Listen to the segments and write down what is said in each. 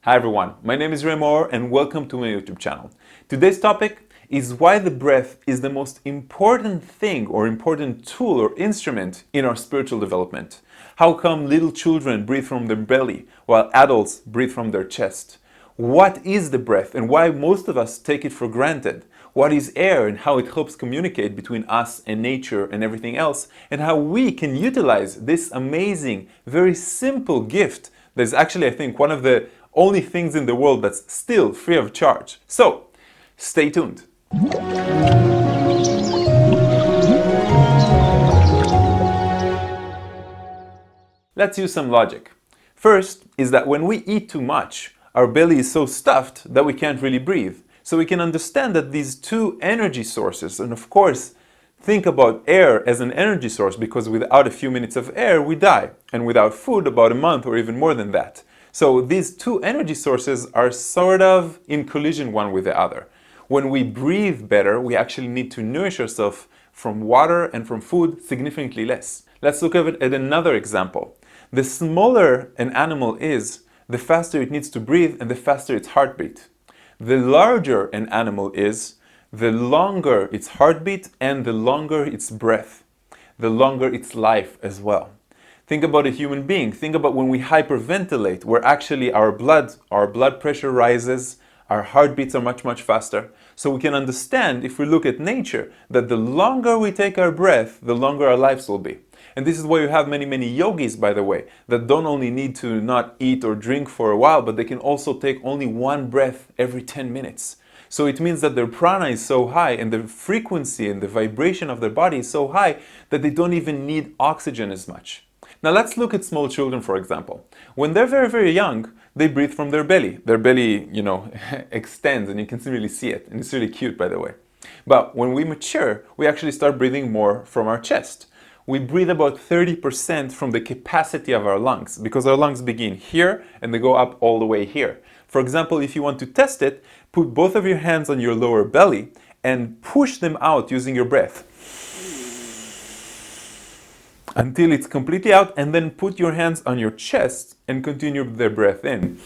Hi everyone, my name is Maor and welcome to my YouTube channel. Today's topic is why the breath is the most important thing or important tool or instrument in our spiritual development. How come little children breathe from their belly while adults breathe from their chest? What is the breath and why most of us take it for granted? What is air and how it helps communicate between us and nature and everything else, and how we can utilize this amazing, very simple gift that's actually, I think, one of the only things in the world that's still free of charge. So, stay tuned. Let's use some logic. First is that when we eat too much, our belly is so stuffed that we can't really breathe. So we can understand that these two energy sources, and of course, think about air as an energy source because without a few minutes of air, we die. And without food, about a month or even more than that. So these two energy sources are sort of in collision one with the other. When we breathe better, we actually need to nourish ourselves from water and from food significantly less. Let's look at another example. The smaller an animal is, the faster it needs to breathe and the faster its heartbeat. The larger an animal is, the longer its heartbeat and the longer its breath, the longer its life as well. Think about a human being. Think about when we hyperventilate, where actually our blood pressure rises, our heartbeats are much faster. So we can understand, if we look at nature, that the longer we take our breath, the longer our lives will be. And this is why you have many yogis, by the way, that don't only need to not eat or drink for a while, but they can also take only one breath every 10 minutes. So it means that their prana is so high and the frequency and the vibration of their body is so high that they don't even need oxygen as much. Now let's look at small children, for example. When they're very young, they breathe from their belly. Their belly, extends and you can really see it. And it's really cute, by the way. But when we mature, we actually start breathing more from our chest. We breathe about 30% from the capacity of our lungs because our lungs begin here and they go up all the way here. For example, if you want to test it, put both of your hands on your lower belly and push them out using your breath until it's completely out, and then put your hands on your chest and continue the breath in,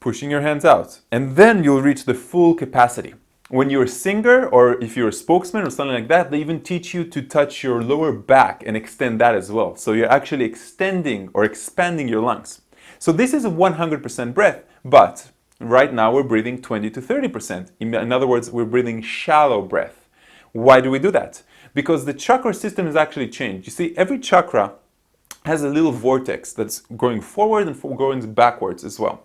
pushing your hands out, and then you'll reach the full capacity. When you're a singer or if you're a spokesman or something like that, they even teach you to touch your lower back and extend that as well. So you're actually extending or expanding your lungs. So this is a 100% breath, but right now we're breathing 20 to 30%. In other words, we're breathing shallow breath. Why do we do that? Because the chakra system has actually changed. You see, every chakra has a little vortex that's going forward and going backwards as well.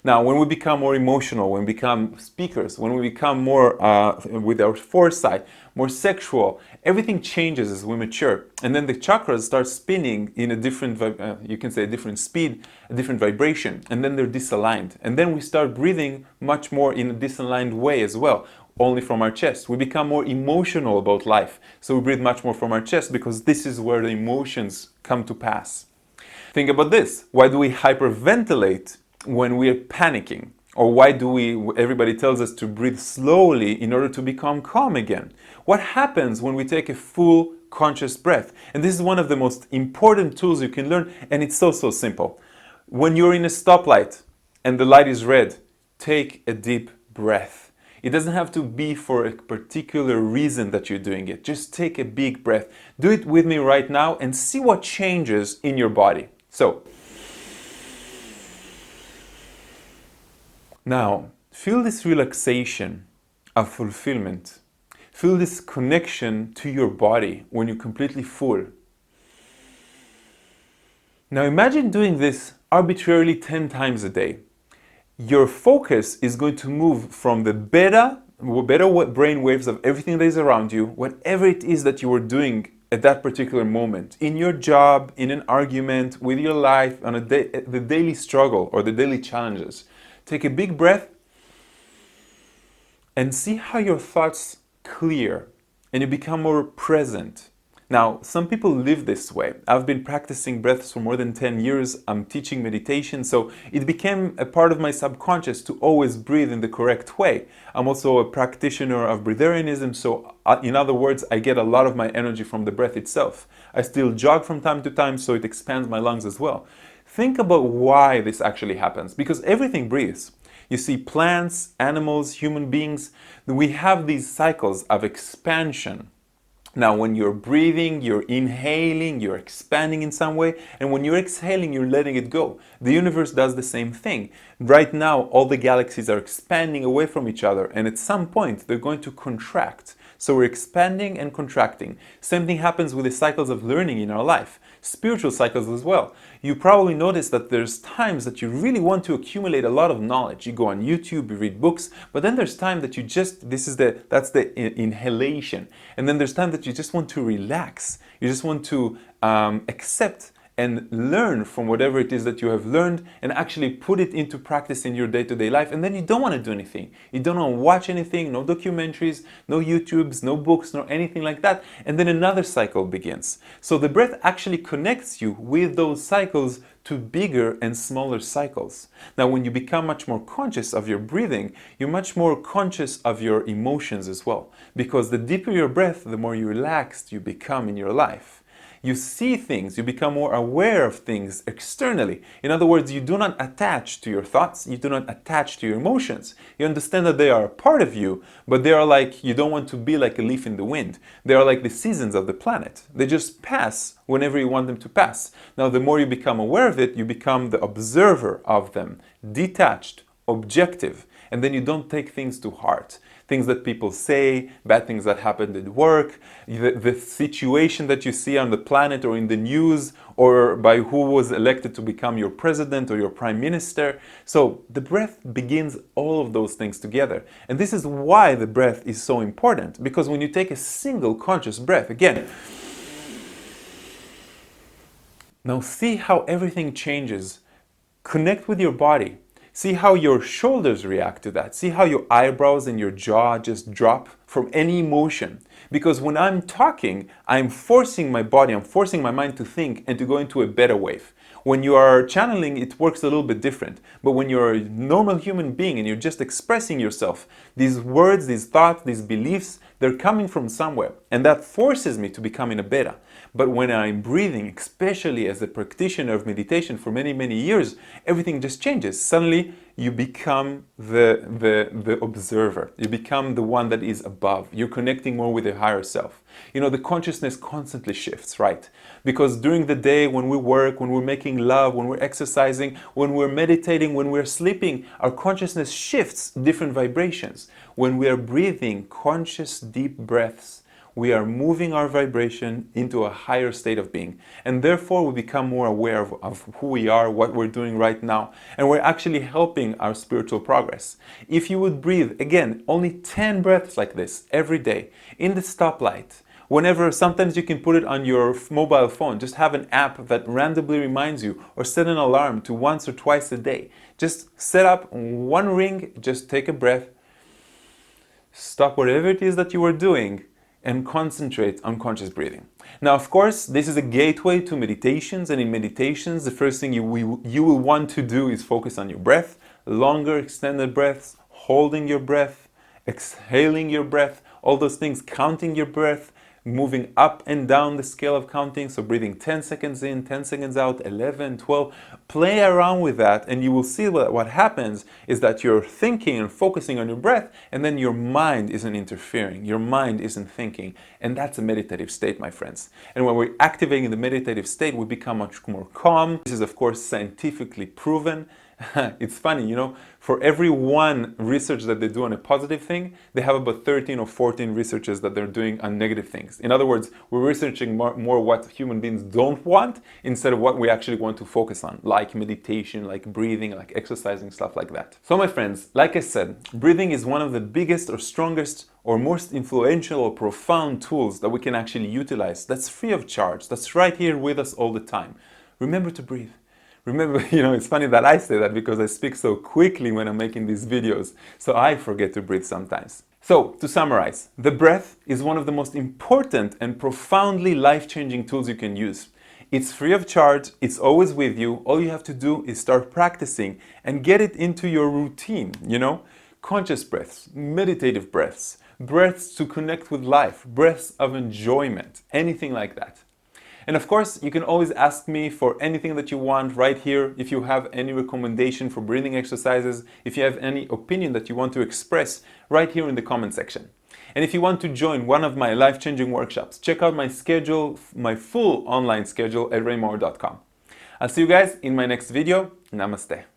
Now, when we become more emotional, when we become speakers, when we become more with our foresight, more sexual, everything changes as we mature. And then the chakras start spinning in a different, you can say a different speed, a different vibration, and then they're disaligned. And then we start breathing much more in a disaligned way as well, only from our chest. We become more emotional about life. So we breathe much more from our chest because this is where the emotions come to pass. Think about this. Why do we hyperventilate when we're panicking? Or why do everybody tells us to breathe slowly in order to become calm again? What happens when we take a full conscious breath? And this is one of the most important tools you can learn, and it's so simple. When you're in a stoplight and the light is red, take a deep breath. It doesn't have to be for a particular reason that you're doing it. Just take a big breath. Do it with me right now and see what changes in your body. So, now, feel this relaxation of fulfillment. Feel this connection to your body when you're completely full. Now imagine doing this arbitrarily 10 times a day. Your focus is going to move from the beta brain waves of everything that is around you, whatever it is that you are doing at that particular moment, in your job, in an argument, with your life, on the daily struggle or the daily challenges. Take a big breath and see how your thoughts clear and you become more present. Now, some people live this way. I've been practicing breaths for more than 10 years. I'm teaching meditation, so it became a part of my subconscious to always breathe in the correct way. I'm also a practitioner of breatharianism, so in other words, I get a lot of my energy from the breath itself. I still jog from time to time, so it expands my lungs as well. Think about why this actually happens, because everything breathes. You see plants, animals, human beings, we have these cycles of expansion. Now, when you're breathing, you're inhaling, you're expanding in some way, and when you're exhaling, you're letting it go. The universe does the same thing. Right now, all the galaxies are expanding away from each other, and at some point, they're going to contract. So we're expanding and contracting. Same thing happens with the cycles of learning in our life. Spiritual cycles as well. You probably notice that there's times that you really want to accumulate a lot of knowledge. You go on YouTube, you read books, but then there's time that you just, that's the inhalation. And then there's time that you just want to relax. You just want to accept and learn from whatever it is that you have learned and actually put it into practice in your day-to-day life. And then you don't want to do anything. You don't want to watch anything, no documentaries, no YouTubes, no books, nor anything like that. And then another cycle begins. So the breath actually connects you with those cycles to bigger and smaller cycles. Now, when you become much more conscious of your breathing, you're much more conscious of your emotions as well. Because the deeper your breath, the more you relaxed you become in your life. You see things, you become more aware of things externally. In other words, you do not attach to your thoughts, you do not attach to your emotions. You understand that they are a part of you, but they are like, you don't want to be like a leaf in the wind. They are like the seasons of the planet. They just pass whenever you want them to pass. Now, the more you become aware of it, you become the observer of them, detached, objective, and then you don't take things to heart. Things that people say, bad things that happened at work, the situation that you see on the planet or in the news, or by who was elected to become your president or your prime minister. So the breath begins all of those things together. And this is why the breath is so important, because when you take a single conscious breath, again, now see how everything changes. Connect with your body. See how your shoulders react to that. See how your eyebrows and your jaw just drop from any emotion. Because when I'm talking, I'm forcing my body, I'm forcing my mind to think and to go into a beta wave. When you are channeling, it works a little bit different. But when you're a normal human being and you're just expressing yourself, these words, these thoughts, these beliefs, they're coming from somewhere. And that forces me to become in a beta. But when I'm breathing, especially as a practitioner of meditation for many, many years, everything just changes. Suddenly, you become the observer. You become the one that is above. You're connecting more with your higher self. You know, the consciousness constantly shifts, right? Because during the day, when we work, when we're making love, when we're exercising, when we're meditating, when we're sleeping, our consciousness shifts different vibrations. When we are breathing conscious, deep breaths, we are moving our vibration into a higher state of being. And therefore, we become more aware of who we are, what we're doing right now, and we're actually helping our spiritual progress. If you would breathe, again, only 10 breaths like this every day, in the stoplight, whenever, sometimes you can put it on your mobile phone, just have an app that randomly reminds you, or set an alarm to once or twice a day. Just set up one ring, just take a breath, stop whatever it is that you are doing, and concentrate on conscious breathing. Now, of course, this is a gateway to meditations, and in meditations, the first thing you will want to do is focus on your breath, longer extended breaths, holding your breath, exhaling your breath, all those things, counting your breath, moving up and down the scale of counting, so breathing 10 seconds in, 10 seconds out, 11, 12. Play around with that, and you will see what happens is that you're thinking and focusing on your breath, and then your mind isn't interfering, your mind isn't thinking, and that's a meditative state, my friends. And when we're activating the meditative state, we become much more calm. This is, of course, scientifically proven. It's funny, you know, for every one research that they do on a positive thing, they have about 13 or 14 researches that they're doing on negative things. In other words, we're researching more what human beings don't want instead of what we actually want to focus on, like meditation, like breathing, like exercising, stuff like that. So my friends, like I said, breathing is one of the biggest or strongest or most influential or profound tools that we can actually utilize. That's free of charge. That's right here with us all the time. Remember to breathe. Remember, you know, it's funny that I say that because I speak so quickly when I'm making these videos, so I forget to breathe sometimes. So, to summarize, the breath is one of the most important and profoundly life-changing tools you can use. It's free of charge, it's always with you, all you have to do is start practicing and get it into your routine, you know? Conscious breaths, meditative breaths, breaths to connect with life, breaths of enjoyment, anything like that. And of course, you can always ask me for anything that you want right here. If you have any recommendation for breathing exercises, if you have any opinion that you want to express, right here in the comment section. And if you want to join one of my life-changing workshops, check out my schedule, my full online schedule at raymaor.com. I'll see you guys in my next video. Namaste.